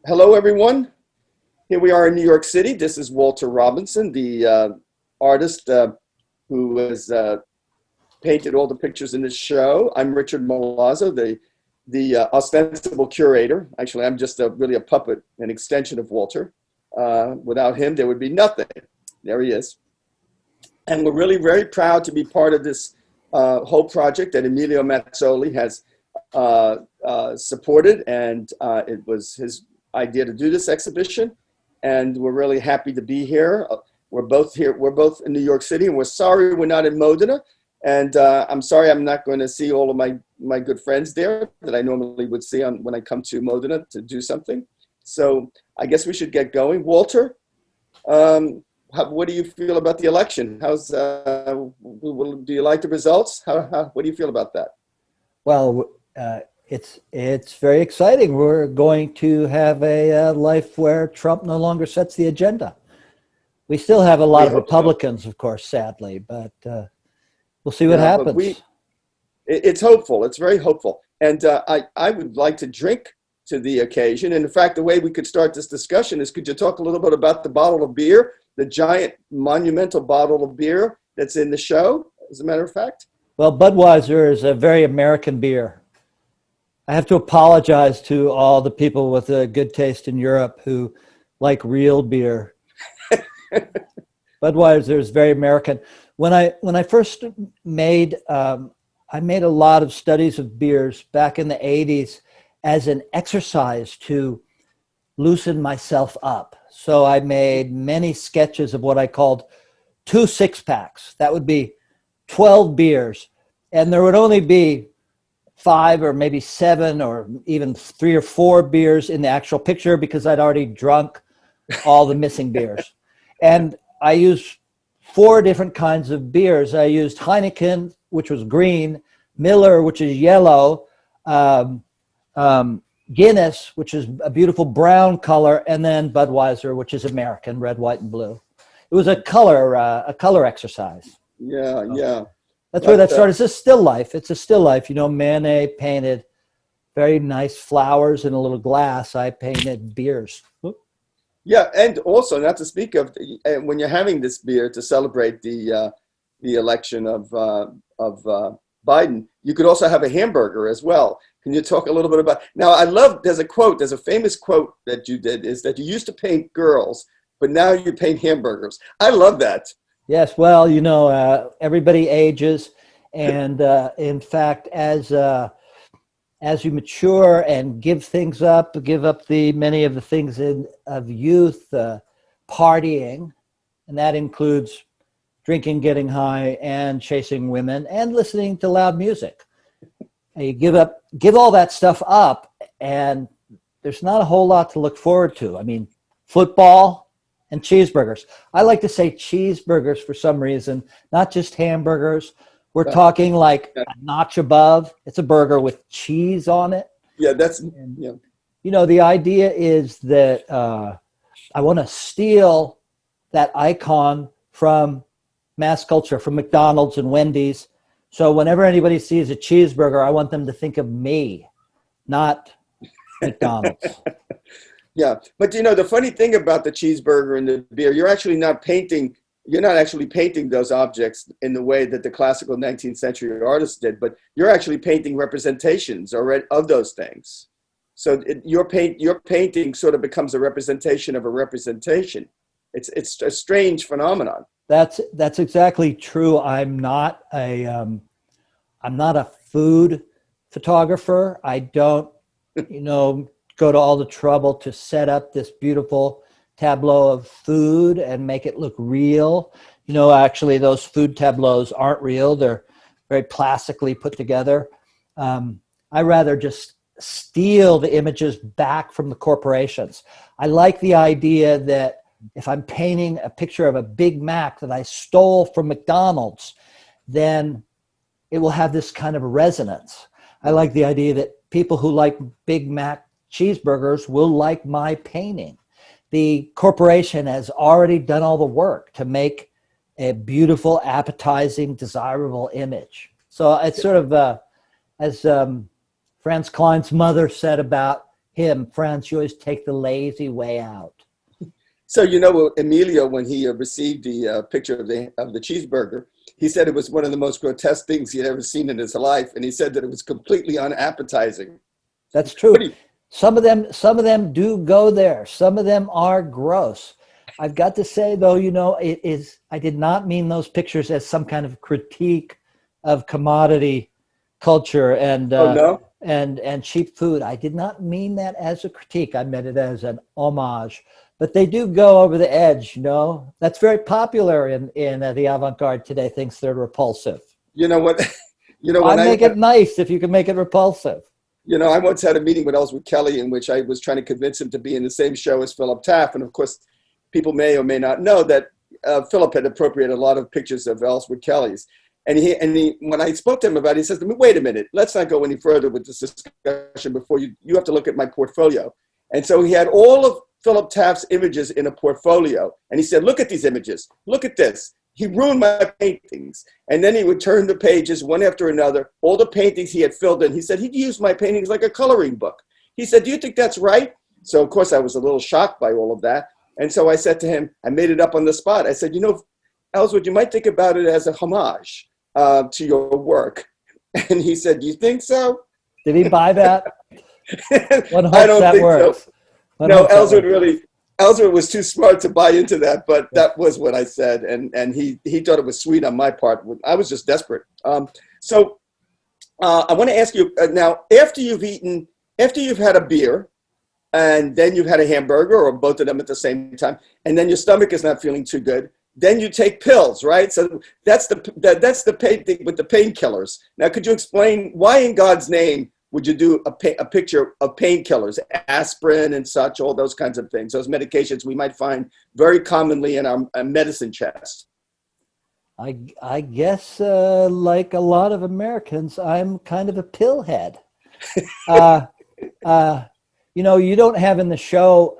Hello, everyone. Here we are in New York City. This is Walter Robinson, the artist who has painted all the pictures in this show. I'm Richard Milazzo, the ostensible curator. Actually, I'm just really a puppet, an extension of Walter. Without him, there would be nothing. There he is. And we're really very proud to be part of this whole project that Emilio Mazzoli has supported, and it was his idea to do this exhibition, and we're really happy to be here. We're both here. We're both in New York City, and we're sorry we're not in Modena. And I'm sorry I'm not going to see all of my good friends there that I normally would see when I come to Modena to do something. So I guess we should get going. Walter, what do you feel about the election? Do you like the results? What do you feel about that? Well, it's very exciting. We're going to have a life where Trump no longer sets the agenda. We still have a lot of Republicans, of course, sadly, but we'll see what happens. It's hopeful. It's very hopeful. And I would like to drink to the occasion. And in fact, the way we could start this discussion is, could you talk a little bit about the bottle of beer, the giant monumental bottle of beer that's in the show, as a matter of fact? Well, Budweiser is a very American beer. I have to apologize to all the people with a good taste in Europe who like real beer. Budweiser is very American. When I first made, I made a lot of studies of beers back in the 80s as an exercise to loosen myself up. So I made many sketches of what I called 2 six-packs. That would be 12 beers, and there would only be 5 or maybe 7 or even 3 or 4 beers in the actual picture because I'd already drunk all the missing beers. And I used 4 different kinds of beers. I used Heineken, which was green, Miller, which is yellow, Guinness, which is a beautiful brown color, and then Budweiser, which is American, red, white, and blue. It was a color exercise. Yeah. That's where that started. It's a still life. It's a still life. You know, Manet painted very nice flowers in a little glass. I painted beers. Yeah, and also, not to speak of, when you're having this beer to celebrate the election of Biden, you could also have a hamburger as well. Can you talk a little bit about? Now, there's a famous quote that you did, is that you used to paint girls, but now you paint hamburgers. I love that. Yes, well, you know, everybody ages, and in fact, as you mature and give up many of the things of youth, partying, and that includes drinking, getting high, and chasing women, and listening to loud music. And you give all that stuff up, and there's not a whole lot to look forward to. I mean, football and cheeseburgers. I like to say cheeseburgers for some reason, not just hamburgers. We're talking like a notch above. It's a burger with cheese on it. Yeah, You know, the idea is that I want to steal that icon from mass culture, from McDonald's and Wendy's. So whenever anybody sees a cheeseburger, I want them to think of me, not McDonald's. Yeah, but you know, the funny thing about the cheeseburger and the beer, you're not actually painting those objects in the way that the classical 19th century artists did, but you're actually painting representations already of those things. So your painting sort of becomes a representation of a representation. It's a strange phenomenon. That's exactly true. I'm not a food photographer. I don't, go to all the trouble to set up this beautiful tableau of food and make it look real. You know, actually, those food tableaus aren't real. They're very plastically put together. I rather just steal the images back from the corporations. I like the idea that if I'm painting a picture of a Big Mac that I stole from McDonald's, then it will have this kind of resonance. I like the idea that people who like Big Mac cheeseburgers will like my painting. The corporation has already done all the work to make a beautiful, appetizing, desirable image. So it's sort of, as Franz Klein's mother said about him, Franz, you always take the lazy way out. So, you know, Emilio, when he received the picture of the cheeseburger, he said it was one of the most grotesque things he had ever seen in his life. And he said that it was completely unappetizing. That's true. Some of them do go there. Some of them are gross. I've got to say, though, you know, I did not mean those pictures as some kind of critique of commodity culture and and cheap food. I did not mean that as a critique. I meant it as an homage. But they do go over the edge, you know. That's very popular in the avant-garde today. Thinks they're repulsive. You know what? You know, I make it nice if you can make it repulsive. You know, I once had a meeting with Ellsworth Kelly in which I was trying to convince him to be in the same show as Philip Taft. And of course, people may or may not know that Philip had appropriated a lot of pictures of Ellsworth Kelly's. And he, when I spoke to him about it, he says to me, wait a minute, let's not go any further with this discussion before you have to look at my portfolio. And so he had all of Philip Taft's images in a portfolio. And he said, look at these images. Look at this. He ruined my paintings. And then he would turn the pages one after another, all the paintings he had filled in. He said, he'd used my paintings like a coloring book. He said, do you think that's right? So, of course, I was a little shocked by all of that. And so I said to him, I made it up on the spot. I said, you know, Ellsworth, you might think about it as a homage to your work. And he said, do you think so? Did he buy that? I don't think so. No, Ellsworth was too smart to buy into that, but that was what I said, and he thought it was sweet on my part. I was just desperate. So I want to ask you now, after you've had a beer, and then you've had a hamburger, or both of them at the same time, and then your stomach is not feeling too good, then you take pills, right? So that's the pain thing with the painkillers. Now, could you explain why, in God's name, would you do a picture of painkillers, aspirin and such, all those kinds of things, those medications we might find very commonly in our medicine chest? I guess like a lot of Americans, I'm kind of a pill head. You know, you don't have in the show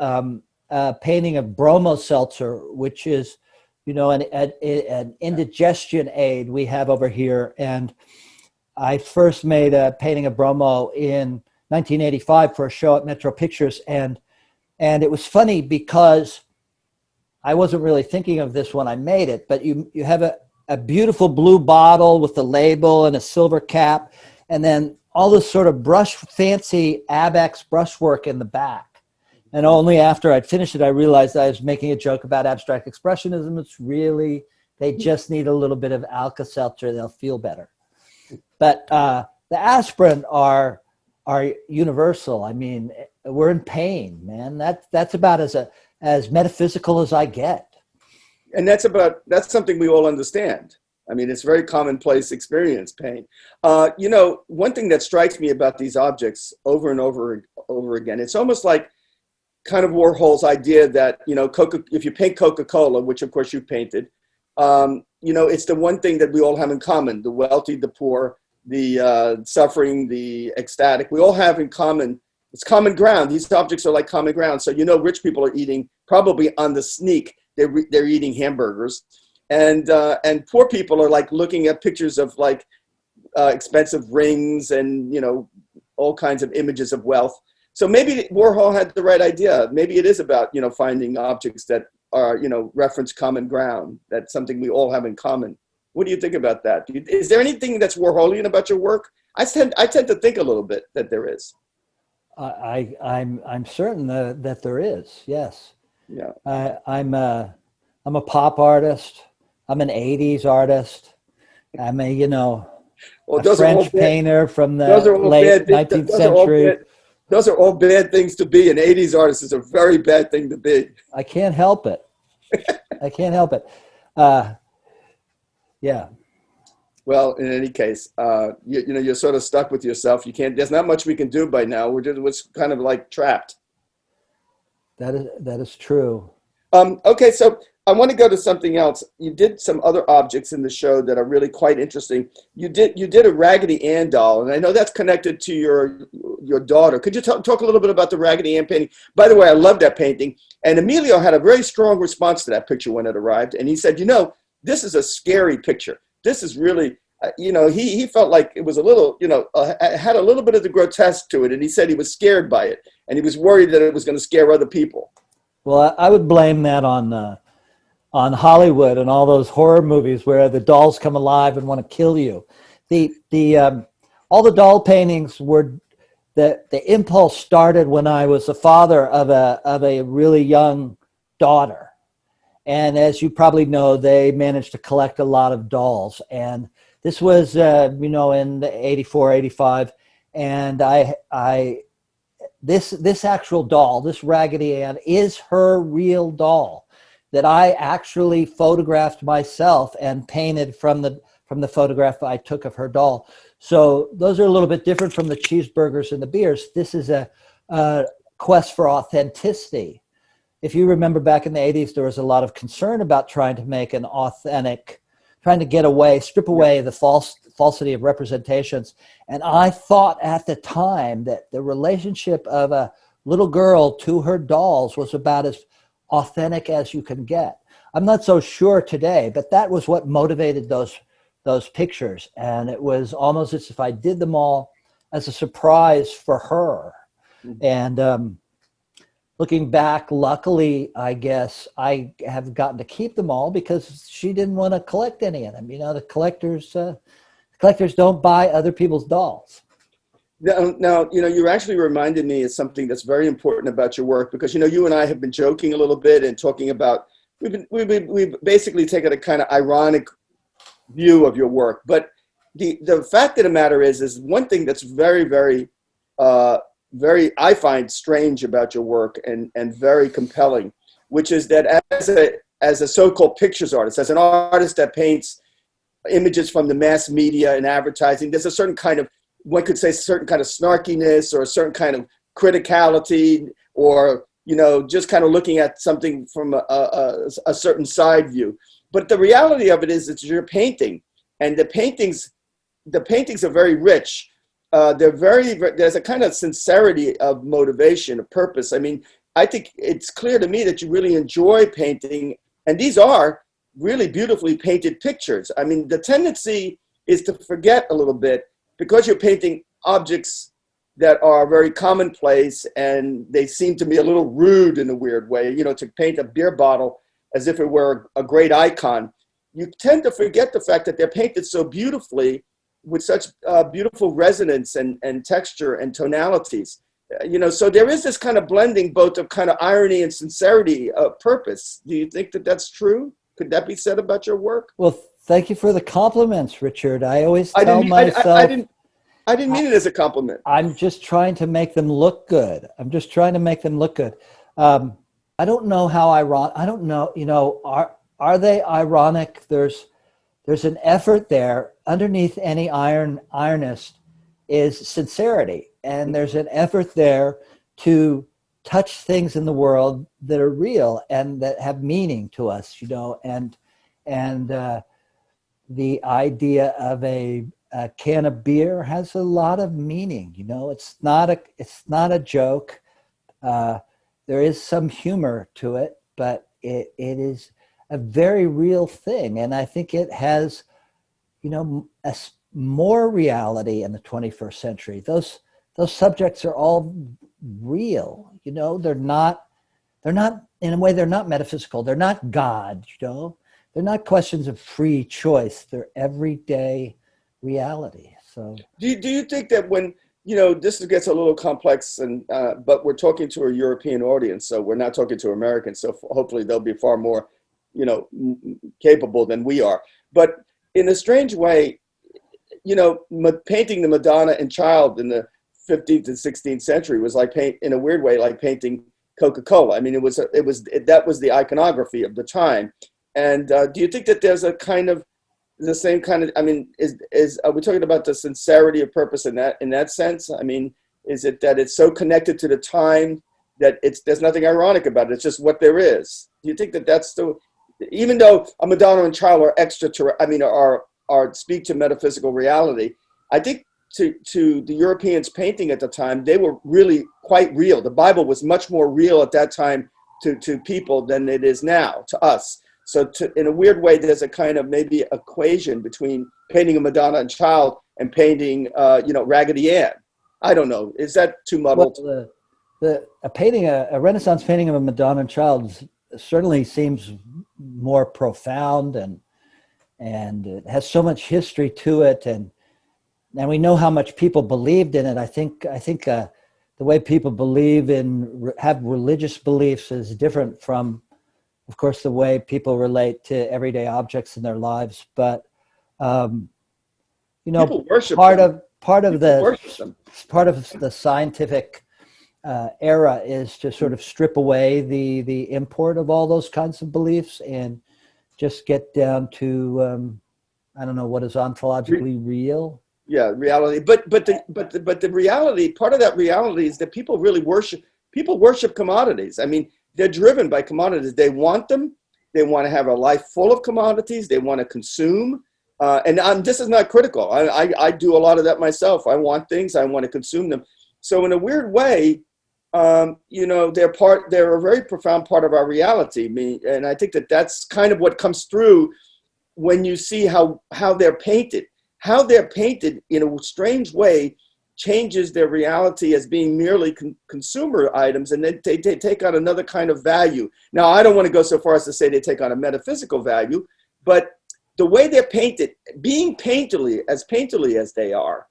a painting of bromo seltzer, which is, you know, an indigestion aid we have over here. And I first made a painting of bromo in 1985 for a show at Metro Pictures. And it was funny because I wasn't really thinking of this when I made it, but you have a beautiful blue bottle with the label and a silver cap, and then all this sort of fancy Abex brushwork in the back. And only after I'd finished it, I realized I was making a joke about abstract expressionism. It's really, they just need a little bit of Alka-Seltzer, they'll feel better. But the aspirin are universal. I mean, we're in pain, man. That's about as metaphysical as I get. And that's something we all understand. I mean, it's very commonplace experience, pain. You know, one thing that strikes me about these objects over and over again, it's almost like kind of Warhol's idea that, you know, if you paint Coca-Cola, which of course you painted, you know, it's the one thing that we all have in common: the wealthy, the poor, the suffering, the ecstatic. We all have in common. It's common ground. These objects are like common ground. So, you know, rich people are eating, probably on the sneak, they're eating hamburgers, and poor people are like looking at pictures of like expensive rings and, you know, all kinds of images of wealth. So maybe Warhol had the right idea. Maybe it is about, you know, finding objects that are, you know, reference common ground. That's something we all have in common. What do you think about that? Is there anything that's Warholian about your work? I tend to think a little bit that there is. I'm certain that there is. Yes. Yeah. I'm a pop artist. I'm an 80s artist. I'm a, you know, a French painter from the late 19th century. Those are all bad things to be. An 80s artist is a very bad thing to be. I can't help it. I can't help it. Yeah. Well, in any case, you know, you're sort of stuck with yourself. You can't. There's not much we can do by now. We're kind of like trapped. That is true. Okay, so I want to go to something else. You did some other objects in the show that are really quite interesting. You did a Raggedy Ann doll, and I know that's connected to your daughter. Could you talk a little bit about the Raggedy Ann painting? By the way, I love that painting. And Emilio had a very strong response to that picture when it arrived, and he said, you know, this is a scary picture. This is really, he felt like it was a little, had a little bit of the grotesque to it. And he said he was scared by it. And he was worried that it was going to scare other people. Well, I would blame that on Hollywood and all those horror movies where the dolls come alive and want to kill you. All the doll paintings were, the impulse started when I was the father of a really young daughter. And as you probably know, they managed to collect a lot of dolls. And this was, in the 84, 85. And this actual doll, this Raggedy Ann, is her real doll that I actually photographed myself and painted from the photograph I took of her doll. So those are a little bit different from the cheeseburgers and the beers. This is a quest for authenticity. If you remember back in the 80s, there was a lot of concern about trying to make an authentic, trying to strip away the falsity of representations. And I thought at the time that the relationship of a little girl to her dolls was about as authentic as you can get. I'm not so sure today, but that was what motivated those pictures. And it was almost as if I did them all as a surprise for her. Mm-hmm. And looking back, luckily, I guess I have gotten to keep them all because she didn't want to collect any of them. The collectors don't buy other people's dolls. Now, you actually reminded me of something that's very important about your work, because, you and I have been joking a little bit and talking about, we've basically taken a kind of ironic view of your work. But the fact of the matter is one thing that's very, very, very, I find strange about your work and very compelling, which is that as a so-called pictures artist, as an artist that paints images from the mass media and advertising, there's a certain kind of, one could say, certain kind of snarkiness or a certain kind of criticality, or, just kind of looking at something from a certain side view. But the reality of it is it's your painting, and the paintings are very rich. There's a kind of sincerity of motivation, of purpose. I mean, I think it's clear to me that you really enjoy painting, and these are really beautifully painted pictures. I mean, the tendency is to forget a little bit, because you're painting objects that are very commonplace, and they seem to be a little rude in a weird way, to paint a beer bottle as if it were a great icon. You tend to forget the fact that they're painted so beautifully with such beautiful resonance and texture and tonalities. So there is this kind of blending both of kind of irony and sincerity of purpose. Do you think that that's true? Could that be said about your work? Well, thank you for the compliments, Richard. I always tell myself... I didn't mean it as a compliment. I'm just trying to make them look good. I don't know how ironic... I don't know, are they ironic? There's an effort there. Underneath any ironist is sincerity. And there's an effort there to touch things in the world that are real and that have meaning to us, and the idea of a can of beer has a lot of meaning. It's not a joke. There is some humor to it, but it is a very real thing. And I think it has, more reality in the 21st century. Those subjects are all real. They're not in a way, they're not metaphysical. They're not God, They're not questions of free choice. They're everyday reality. So do you think that when, this gets a little complex, and but we're talking to a European audience, so we're not talking to Americans, so hopefully they'll be far more, capable than we are. But in a strange way, painting the Madonna and Child in the 15th and 16th century was like in a weird way, like painting Coca-Cola. I mean, that was the iconography of the time. And do you think that there's a kind of the same kind of, I mean, are we talking about the sincerity of purpose in that sense? I mean, is it that it's so connected to the time that there's nothing ironic about it? It's just what there is. Do you think that that's still, even though a Madonna and Child are speak to metaphysical reality, I think to the Europeans painting at the time, they were really quite real. The Bible was much more real at that time to people than it is now to us. So in a weird way, there's a kind of maybe equation between painting a Madonna and Child and painting, Raggedy Ann. I don't know. Is that too muddled? Well, a Renaissance painting of a Madonna and Child certainly seems more profound, and it has so much history to it, and we know how much people believed in it. I think the way people have religious beliefs is different from, of course, the way people relate to everyday objects in their lives. But people worship part them. of the scientific era is to sort of strip away the import of all those kinds of beliefs and just get down to I don't know what is ontologically real. Yeah, reality. But the reality, part of that reality is that people really worship commodities. I mean, they're driven by commodities. They want them. They want to have a life full of commodities. They want to consume. This is not critical. I do a lot of that myself. I want things. I want to consume them. So in a weird way, they're a very profound part of our reality. And I think that's kind of what comes through when you see how they're painted. How they're painted in a strange way changes their reality as being merely consumer items, and then they take on another kind of value. Now, I don't want to go so far as to say they take on a metaphysical value, but the way they're painted, being painterly as they are,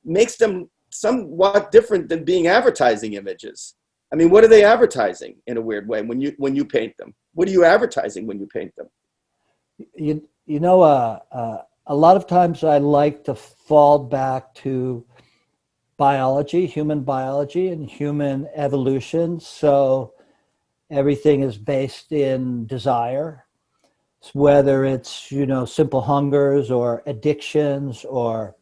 makes them somewhat different than being advertising images. I mean, what are they advertising in a weird way when you paint them? What are you advertising when you paint them? A lot of times I like to fall back to biology, human biology and human evolution. So everything is based in desire, whether it's, simple hungers or addictions or,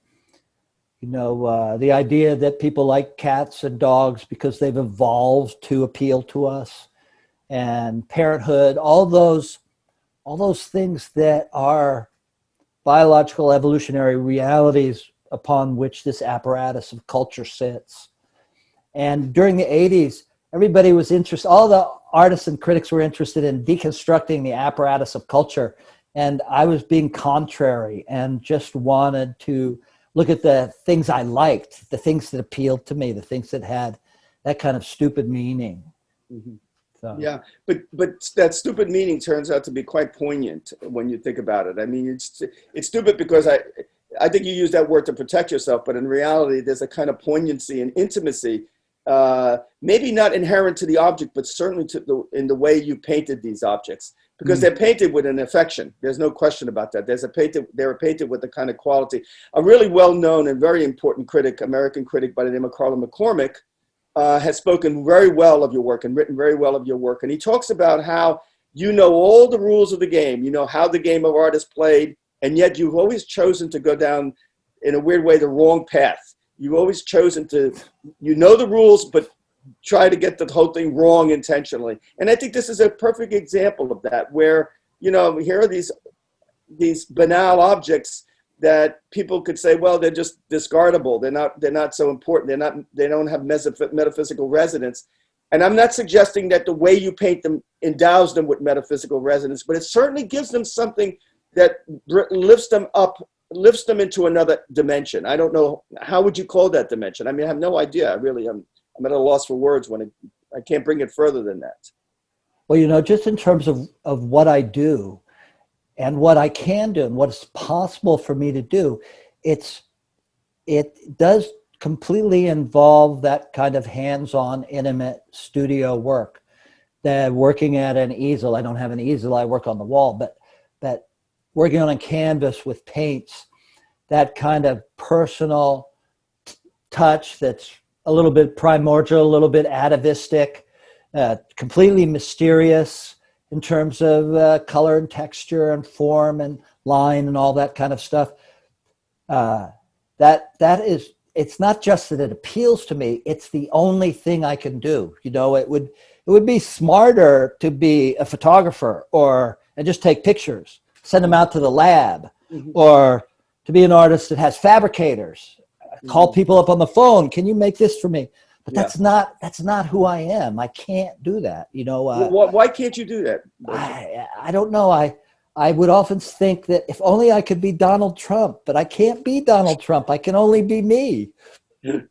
the idea that people like cats and dogs because they've evolved to appeal to us, and parenthood, all those things that are biological evolutionary realities upon which this apparatus of culture sits. And during the 80s, everybody was interested, all the artists and critics were interested in deconstructing the apparatus of culture. And I was being contrary and just wanted to look at the things I liked, the things that appealed to me, the things that had that kind of stupid meaning. Mm-hmm. So. Yeah, but that stupid meaning turns out to be quite poignant when you think about it. I mean, it's stupid because I think you use that word to protect yourself, but in reality, there's a kind of poignancy and intimacy, maybe not inherent to the object, but certainly in the way you painted these objects, because they're painted with an affection. There's no question about that. They were painted with the kind of quality. A really well-known and very important critic, American critic by the name of Carla McCormick, has spoken very well of your work and written very well of your work. And he talks about how all the rules of the game, how the game of art is played, and yet you've always chosen to go down, in a weird way, the wrong path. You've always chosen to, the rules, but try to get the whole thing wrong intentionally. And I think this is a perfect example of that, where, here are these banal objects that people could say, well, they're just discardable. They're not so important. They don't have metaphysical resonance. And I'm not suggesting that the way you paint them endows them with metaphysical resonance, but it certainly gives them something that lifts them into another dimension. I don't know, how would you call that dimension? I mean, I have no idea. I'm at a loss for words when I can't bring it further than that. Well, just in terms of what I do, and what I can do and what is possible for me to do, it does completely involve that kind of hands-on, intimate studio work. That working at an easel, I don't have an easel, I work on the wall, but working on a canvas with paints, that kind of personal touch that's a little bit primordial, a little bit atavistic, completely mysterious, in terms of color and texture and form and line and all that kind of stuff. It's not just that it appeals to me, it's the only thing I can do. It would be smarter to be a photographer and just take pictures, send them out to the lab, or to be an artist that has fabricators, call people up on the phone, can you make this for me? But that's not who I am. I can't do that. Why can't you do that? I don't know. I would often think that if only I could be Donald Trump, but I can't be Donald Trump. I can only be me. Thank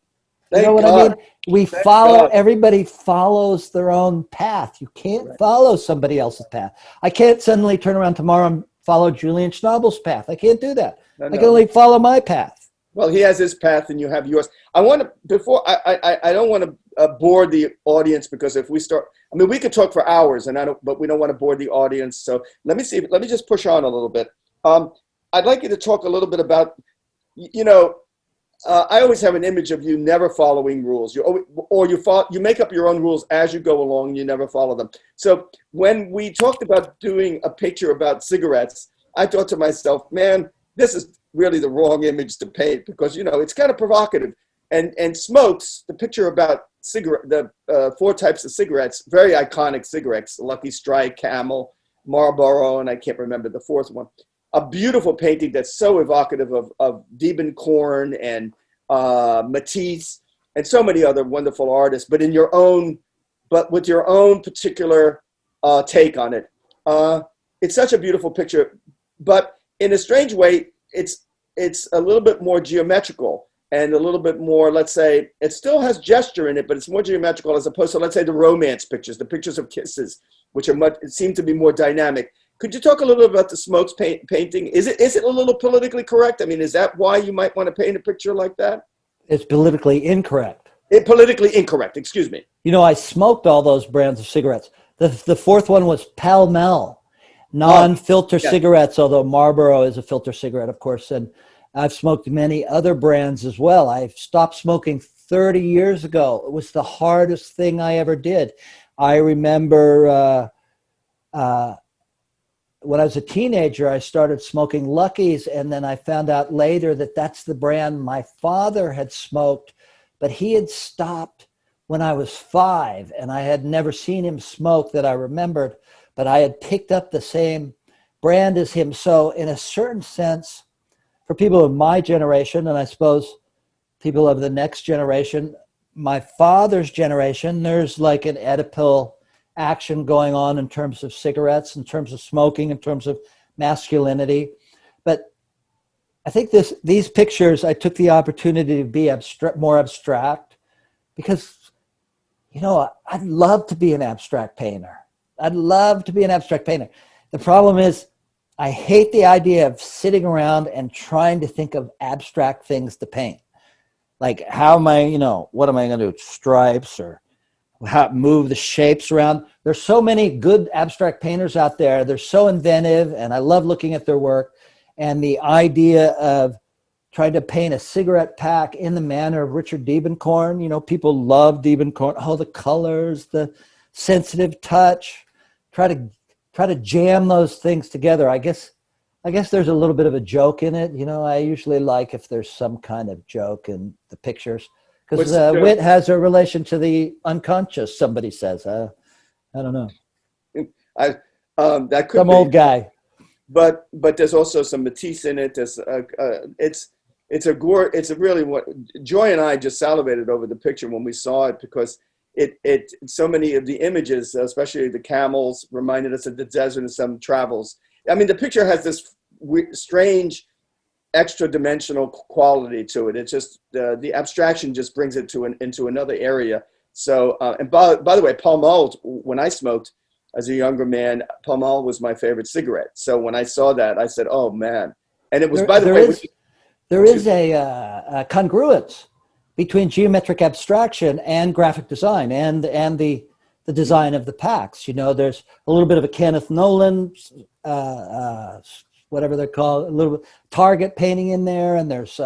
You know what God. I mean? We Thank follow, God. everybody follows their own path. You can't Right. follow somebody else's path. I can't suddenly turn around tomorrow and follow Julian Schnabel's path. I can't do that. No, I can no. only follow my path. Well, he has his path and you have yours. I want to, before, I don't want to bore the audience, because if we start, I mean, we could talk for hours but we don't want to bore the audience. So let me just push on a little bit. I'd like you to talk a little bit about, I always have an image of you never following rules. You make up your own rules as you go along and you never follow them. So when we talked about doing a picture about cigarettes, I thought to myself, man, this is really the wrong image to paint, because it's kind of provocative. And smokes, the picture about the 4 types of cigarettes, very iconic cigarettes: Lucky Strike, Camel, Marlboro, and I can't remember the 4th one. A beautiful painting that's so evocative of Diebenkorn and Matisse and so many other wonderful artists, but with your own particular take on it. It's such a beautiful picture, but in a strange way, it's a little bit more geometrical and a little bit more, let's say, it still has gesture in it, but it's more geometrical, as opposed to, let's say, the romance pictures, the pictures of kisses, which seem to be more dynamic. Could you talk a little bit about the smokes painting? Is it a little politically correct? I mean, is that why you might want to paint a picture like that? It's politically incorrect. Politically incorrect, excuse me. I smoked all those brands of cigarettes. The 4th one was Pall Mall, non-filter cigarettes, although Marlboro is a filter cigarette, of course. And I've smoked many other brands as well. I stopped smoking 30 years ago. It was the hardest thing I ever did. I remember when I was a teenager, I started smoking Luckies, and then I found out later that that's the brand my father had smoked, but he had stopped when I was 5, and I had never seen him smoke that I remembered, but I had picked up the same brand as him. So in a certain sense, for people of my generation, and I suppose people of the next generation, my father's generation, there's like an Oedipal action going on in terms of cigarettes, in terms of smoking, in terms of masculinity. But I think these pictures, I took the opportunity to be more abstract, because, I'd love to be an abstract painter. I'd love to be an abstract painter. The problem is I hate the idea of sitting around and trying to think of abstract things to paint. Like, how am I, what am I going to do? Stripes, or how move the shapes around. There's so many good abstract painters out there. They're so inventive, and I love looking at their work. And the idea of trying to paint a cigarette pack in the manner of Richard Diebenkorn, people love Diebenkorn. Oh, the colors, the sensitive touch. Try to jam those things together. I guess there's a little bit of a joke in it. I usually like if there's some kind of joke in the pictures, because wit has a relation to the unconscious, somebody says. I don't know. That could some be. Old guy. But there's also some Matisse in it. There's it's a really what Joy and I just salivated over the picture when we saw it, because it so many of the images, especially the camels, reminded us of the desert and some travels. I mean, the picture has this strange extra dimensional quality to it. It's just the abstraction just brings it into another area. So and by the way, Pall Mall, when I smoked as a younger man, Pall Mall was my favorite cigarette. So when I saw that, I said, "Oh man!" And it was, by the way, there is a congruence between geometric abstraction and graphic design, and the design of the packs. There's a little bit of a Kenneth Nolan, whatever they're called, a little bit Target painting in there, and there's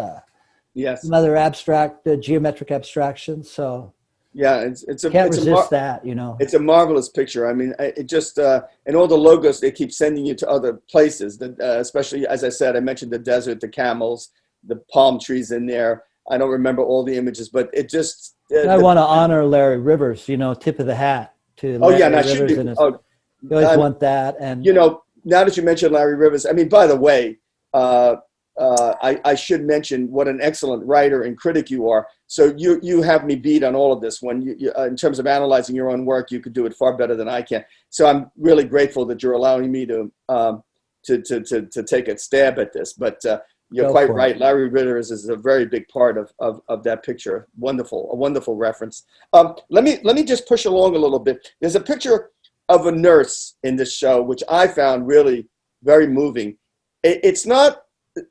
another abstract geometric abstraction. So yeah, can't resist that. It's a marvelous picture. I mean, it just and all the logos, they keep sending you to other places. Especially, as I said, I mentioned the desert, the camels, the palm trees in there. I don't remember all the images, but it just. I want to honor Larry Rivers. Tip of the hat to Larry Rivers. You always want that, and now that you mentioned Larry Rivers, I mean, by the way, I should mention what an excellent writer and critic you are. So you have me beat on all of this. When you in terms of analyzing your own work, you could do it far better than I can. So I'm really grateful that you're allowing me to to take a stab at this, but you're Go quite for it. right. Larry Ritter's is a very big part of that picture. Wonderful, a wonderful reference. Let me just push along a little bit. There's a picture of a nurse in this show, which I found really very moving. It's not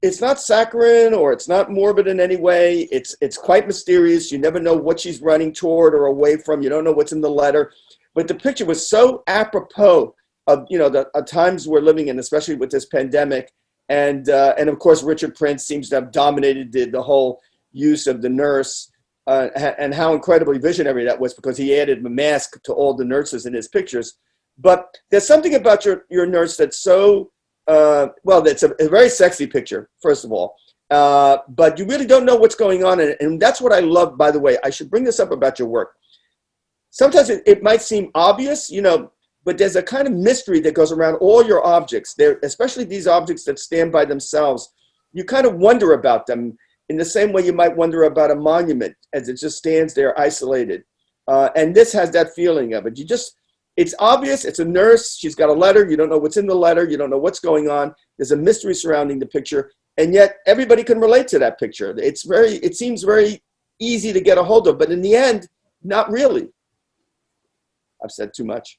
saccharine or it's not morbid in any way. It's quite mysterious. You never know what she's running toward or away from. You don't know what's in the letter. But the picture was so apropos of the times we're living in, especially with this pandemic. And of course, Richard Prince seems to have dominated the whole use of the nurse, and how incredibly visionary that was, because he added a mask to all the nurses in his pictures. But there's something about your nurse that's so, well, that's a very sexy picture, first of all. But you really don't know what's going on. And that's what I love, by the way. I should bring this up about your work. Sometimes it might seem obvious, but there's a kind of mystery that goes around all your objects. There, especially these objects that stand by themselves. You kind of wonder about them in the same way you might wonder about a monument as it just stands there isolated. And this has that feeling of it. It's obvious. It's a nurse. She's got a letter. You don't know what's in the letter. You don't know what's going on. There's a mystery surrounding the picture. And yet everybody can relate to that picture. It seems very easy to get a hold of, but in the end, not really. I've said too much.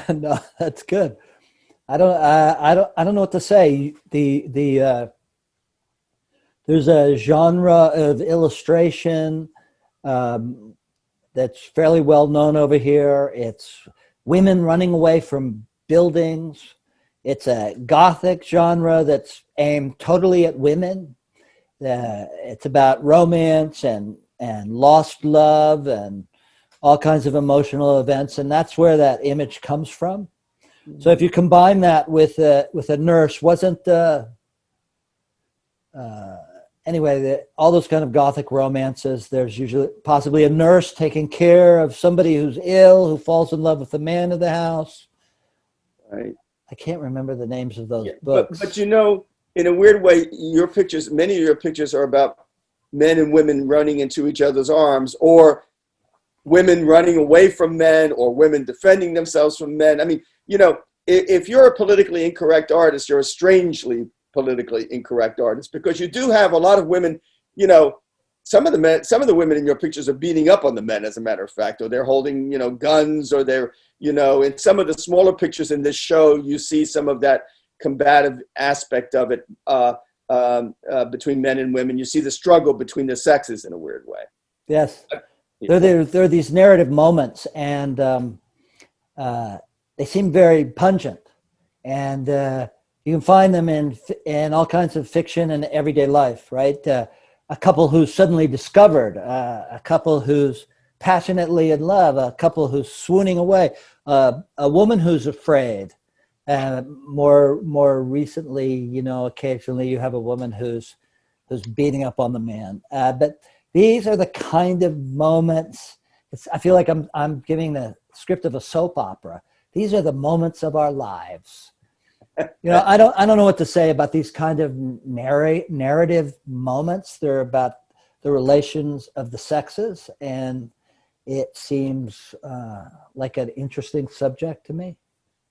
No, that's good. I don't know what to say. There's a genre of illustration that's fairly well known over here. It's women running away from buildings. It's a Gothic genre that's aimed totally at women. It's about romance and lost love and all kinds of emotional events, and that's where that image comes from. So if you combine that with a nurse, anyway, all those kind of Gothic romances, there's usually possibly a nurse taking care of somebody who's ill, who falls in love with the man of the house. Right. I can't remember the names of those books. But in a weird way, many of your pictures are about men and women running into each other's arms, or women running away from men, or women defending themselves from men. I mean, if you're a politically incorrect artist, you're a strangely politically incorrect artist, because you do have a lot of women, some of the women in your pictures are beating up on the men, as a matter of fact, or they're holding, guns, or they're, in some of the smaller pictures in this show, you see some of that combative aspect of it between men and women. You see the struggle between the sexes in a weird way. Yes. There are these narrative moments, and they seem very pungent, and you can find them in all kinds of fiction and everyday life, right? A couple who's suddenly discovered, a couple who's passionately in love, a couple who's swooning away, a woman who's afraid. More recently, occasionally you have a woman who's beating up on the man, but these are the kind of moments. I feel like I'm giving the script of a soap opera. These are the moments of our lives. I don't know what to say about these kind of narrative moments. They're about the relations of the sexes, and it seems like an interesting subject to me.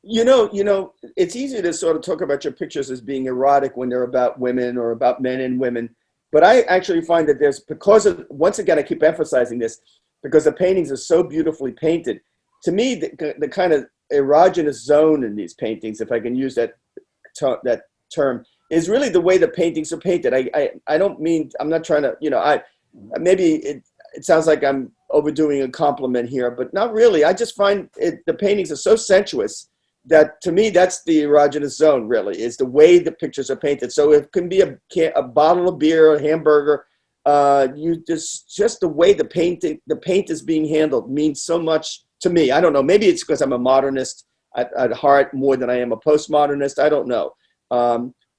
It's easy to sort of talk about your pictures as being erotic when they're about women or about men and women. But I actually find that once again, I keep emphasizing this, because the paintings are so beautifully painted. To me, the kind of erogenous zone in these paintings, if I can use that term, is really the way the paintings are painted. I don't mean, I'm not trying to, maybe it sounds like I'm overdoing a compliment here, but not really. I just find the paintings are so sensuous that, to me, that's the erogenous zone, really, is the way the pictures are painted. So it can be a bottle of beer, a hamburger. Just the way the paint is being handled means so much to me. I don't know. Maybe it's because I'm a modernist at heart more than I am a postmodernist. I don't know.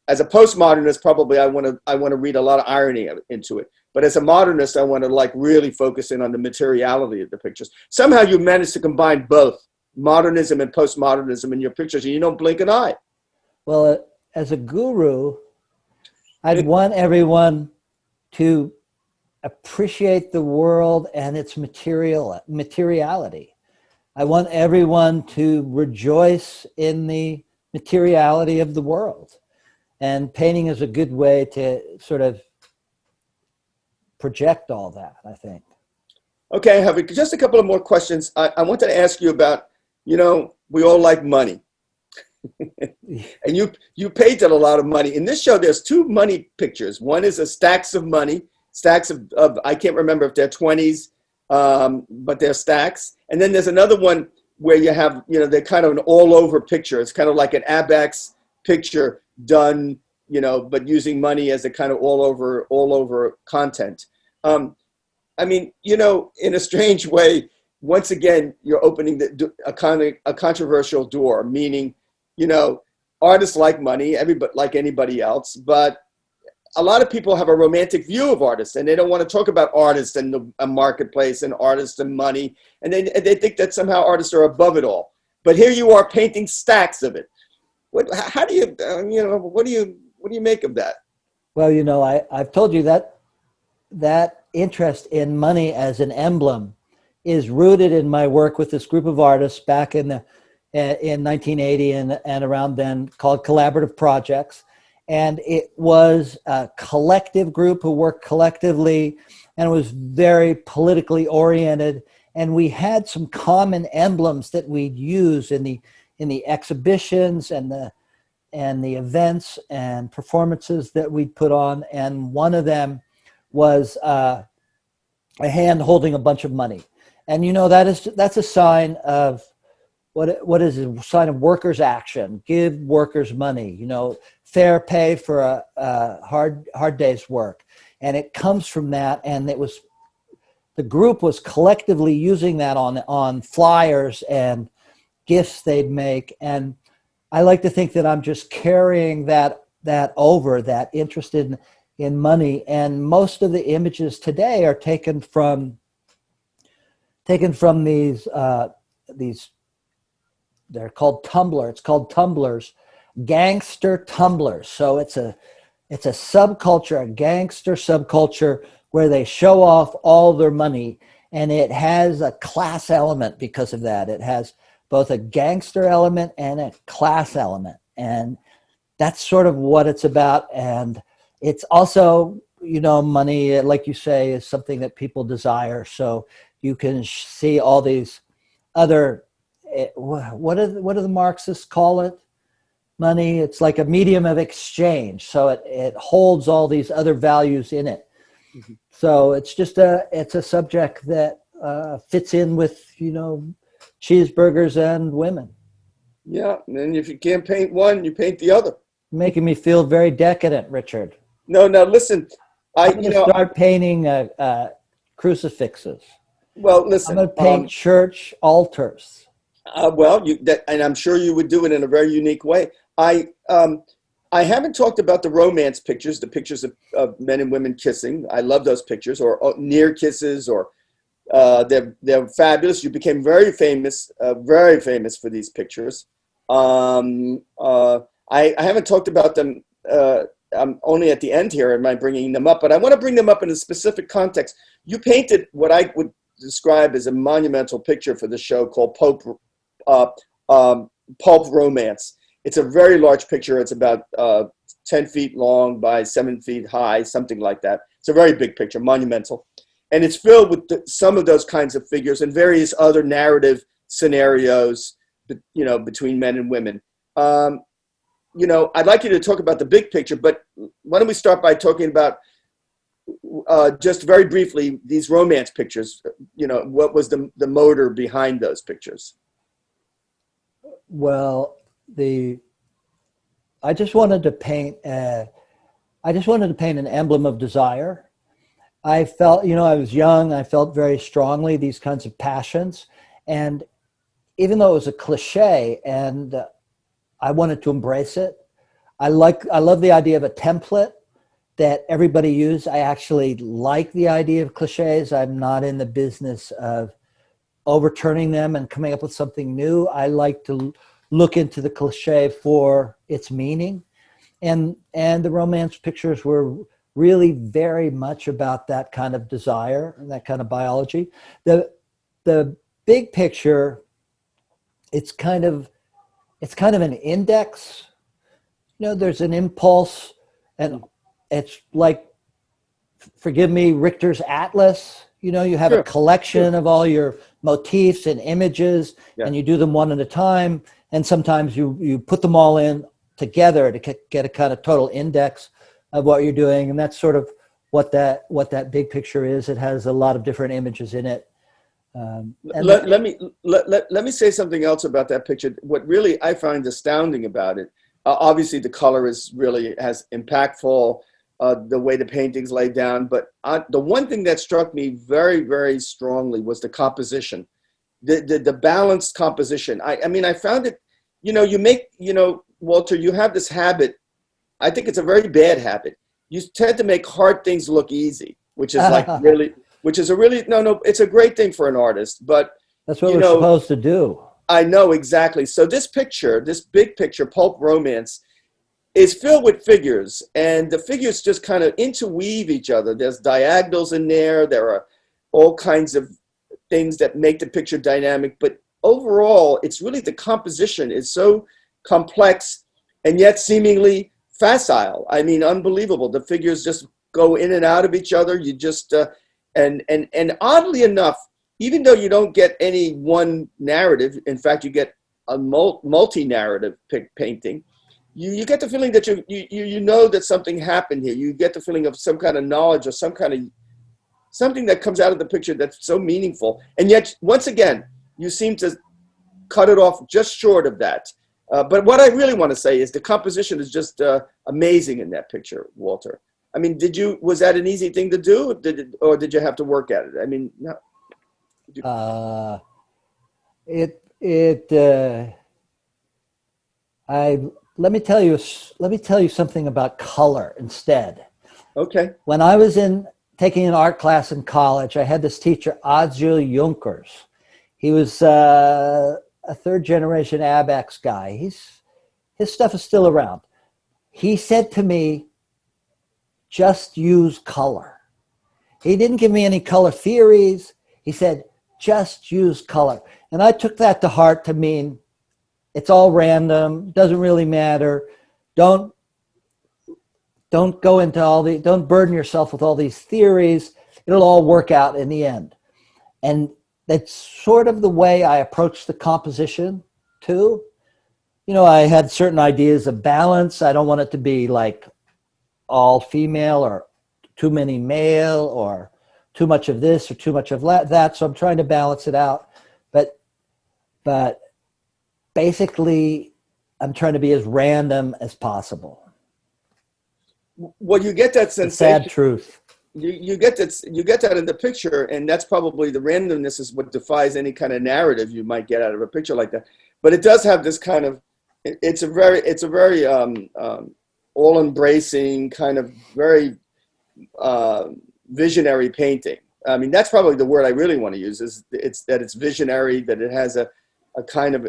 As a postmodernist, probably I want to read a lot of irony into it. But as a modernist, I want to really focus in on the materiality of the pictures. Somehow you managed to combine both modernism and postmodernism in your pictures, and you don't blink an eye. Well, as a guru, I'd want everyone to appreciate the world and its materiality. I want everyone to rejoice in the materiality of the world. And painting is a good way to sort of project all that, I think. Okay, I have just a couple of more questions. I wanted to ask you about, we all like money. And you painted a lot of money. In this show, there's two money pictures. One is a stacks of money, stacks of I can't remember if they're 20s, but they're stacks. And then there's another one where you have, they're kind of an all-over picture. It's kind of like an Abex picture done, but using money as a kind of all-over content. I mean, in a strange way, once again, you're opening a controversial door, meaning, artists like money, everybody like anybody else, but a lot of people have a romantic view of artists, and they don't want to talk about artists and a marketplace and artists and money, and they think that somehow artists are above it all. But here you are painting stacks of it. How do you, what do you make of that? Well, I've told you that interest in money as an emblem is rooted in my work with this group of artists back in 1980 and around then, called Collaborative Projects. And it was a collective group who worked collectively, and it was very politically oriented. And we had some common emblems that we'd use in the exhibitions and the events and performances that we'd put on. And one of them was a hand holding a bunch of money. And that's a sign of what is a sign of workers' action. Give workers money, fair pay for a hard day's work. And it comes from that. And the group was collectively using that on flyers and gifts they'd make. And I like to think that I'm just carrying that over, that interest in money. And most of the images today are taken from these they're called Tumblr. It's called tumblers, gangster tumblers. So it's a subculture, a gangster subculture where they show off all their money, and it has a class element because of that. It has both a gangster element and a class element, and that's sort of what it's about. And it's also, money, like you say, is something that people desire. So you can see all these other, what do the Marxists call it? Money. It's like a medium of exchange. So it holds all these other values in it. Mm-hmm. So it's just it's a subject that fits in with, cheeseburgers and women. Yeah. And if you can't paint one, you paint the other. Making me feel very decadent, Richard. No, listen, I'm going to start painting crucifixes. Well, listen, I'm going to paint church altars. And I'm sure you would do it in a very unique way. I haven't talked about the romance pictures, the pictures of men and women kissing. I love those pictures, or near kisses, or they're fabulous. You became very famous for these pictures. I haven't talked about them. I'm only at the end here. Am I bringing them up? But I want to bring them up in a specific context. You painted what I would describe as a monumental picture for the show called Pulp Romance. It's a very large picture. It's about 10 feet long by 7 feet high, something like that. It's a very big picture, monumental. And it's filled with some of those kinds of figures and various other narrative scenarios, between men and women. I'd like you to talk about the big picture, but why don't we start by talking about just very briefly these romance pictures? What was the motor behind those pictures? Well, I just wanted to paint an emblem of desire. I felt, I was young. I felt very strongly these kinds of passions, and even though it was a cliche, and I wanted to embrace it. I love the idea of a template that everybody used. I actually like the idea of cliches. I'm not in the business of overturning them and coming up with something new. I like to look into the cliche for its meaning. And the romance pictures were really very much about that kind of desire and that kind of biology. The big picture, it's kind of it's kind of an index. You know, there's an impulse, and it's like, forgive me, Richter's Atlas. You know, you have a collection of all your motifs and images, and you do them one at a time. And sometimes you put them all in together to get a kind of total index of what you're doing. And that's sort of what that big picture is. It has a lot of different images in it. Let me say something else about that picture. What really I find astounding about it, obviously the color is really has impactful, the way the painting's laid down. But the one thing that struck me very, very strongly was the composition, the balanced composition. I mean, I found it, Walter, you have this habit. I think it's a very bad habit. You tend to make hard things look easy, which is it's a great thing for an artist, but that's what we're supposed to do. I know, exactly. So this big picture, Pulp Romance, is filled with figures, and the figures just kind of interweave each other. There's diagonals in there. There are all kinds of things that make the picture dynamic, but overall, it's really the composition is so complex and yet seemingly facile. I mean, unbelievable. The figures just go in and out of each other. You just, and oddly enough, even though you don't get any one narrative, in fact, you get a multi-narrative painting, you get the feeling that you know that something happened here. You get the feeling of some kind of knowledge or some kind of something that comes out of the picture that's so meaningful. And yet, once again, you seem to cut it off just short of that. But what I really want to say is the composition is just amazing in that picture, Walter. I mean, was that an easy thing to do, or did you have to work at it? I mean, no. Let me tell you something about color instead. Okay. When I was taking an art class in college, I had this teacher, Adjil Junkers. He was a third generation Abex guy. His stuff is still around. He said to me, just use color. He didn't give me any color theories. He said, just use color. And I took that to heart to mean it's all random, doesn't really matter. Don't go into don't burden yourself with all these theories. It'll all work out in the end. And that's sort of the way I approach the composition too. You know, I had certain ideas of balance. I don't want it to be like all female or too many male or too much of this or too much of that. So I'm trying to balance it out. But basically, I'm trying to be as random as possible. Well, you get that sensation. The sad truth. You get that in the picture, and that's probably the randomness is what defies any kind of narrative you might get out of a picture like that. But it does have this kind of, it's a very all-embracing kind of very visionary painting. I mean, that's probably the word I really want to use. Is it's visionary, that it has a kind of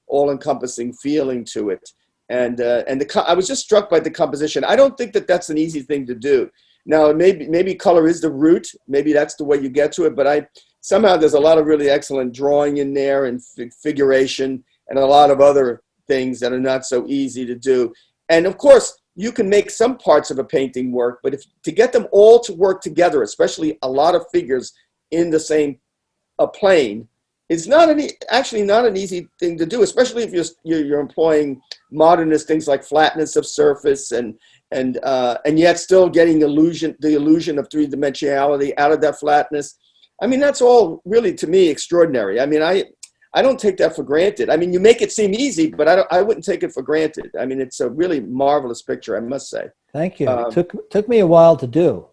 all-encompassing feeling to it, and I was just struck by the composition. I don't think that that's an easy thing to do. Now, maybe color is the root. Maybe that's the way you get to it. But somehow there's a lot of really excellent drawing in there and figuration and a lot of other things that are not so easy to do. And of course, you can make some parts of a painting work, but to get them all to work together, especially a lot of figures in the same plane, it's actually not an easy thing to do, especially if you're employing modernist things like flatness of surface and yet still getting the illusion of three-dimensionality out of that flatness. I mean, that's all really, to me, extraordinary. I mean, I don't take that for granted. I mean, you make it seem easy, but I wouldn't take it for granted. I mean, it's a really marvelous picture, I must say. Thank you. It took me a while to do.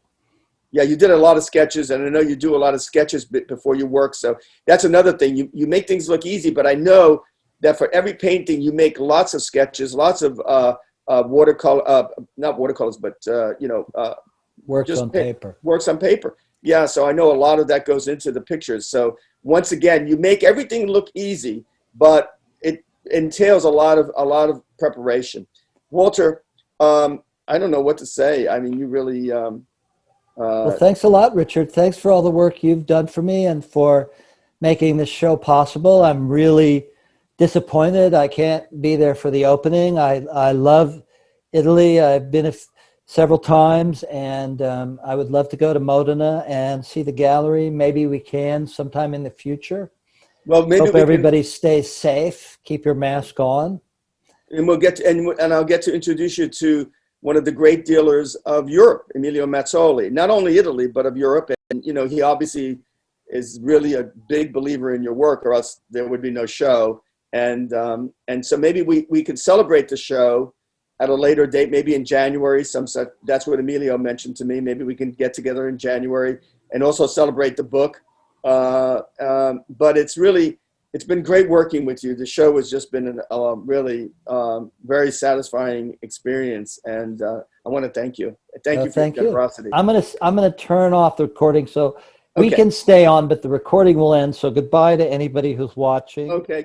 Yeah, you did a lot of sketches, and I know you do a lot of sketches before you work. So that's another thing. You make things look easy, but I know that for every painting, you make lots of sketches, lots of watercolor, not watercolors, but works on paper. Works on paper. Yeah, so I know a lot of that goes into the pictures. So once again, you make everything look easy, but it entails a lot of preparation. Walter, I don't know what to say. I mean, you really. Well, thanks a lot, Richard. Thanks for all the work you've done for me and for making this show possible. I'm really disappointed I can't be there for the opening. I love Italy. I've been several times, and I would love to go to Modena and see the gallery. Maybe we can sometime in the future. Well, maybe Hope everybody stays safe. Keep your mask on. And we'll get to, and I'll get to introduce you to one of the great dealers of Europe, Emilio Mazzoli, not only Italy, but of Europe. And, you know, he obviously is really a big believer in your work, or else there would be no show. And so maybe we could celebrate the show at a later date, maybe in January. That's what Emilio mentioned to me. Maybe we can get together in January and also celebrate the book. But it's been great working with you. The show has just been a really very satisfying experience, and I want to thank you. Thank you for your generosity. I'm gonna turn off the recording so we Okay. can stay on, but the recording will end. So goodbye to anybody who's watching. Okay.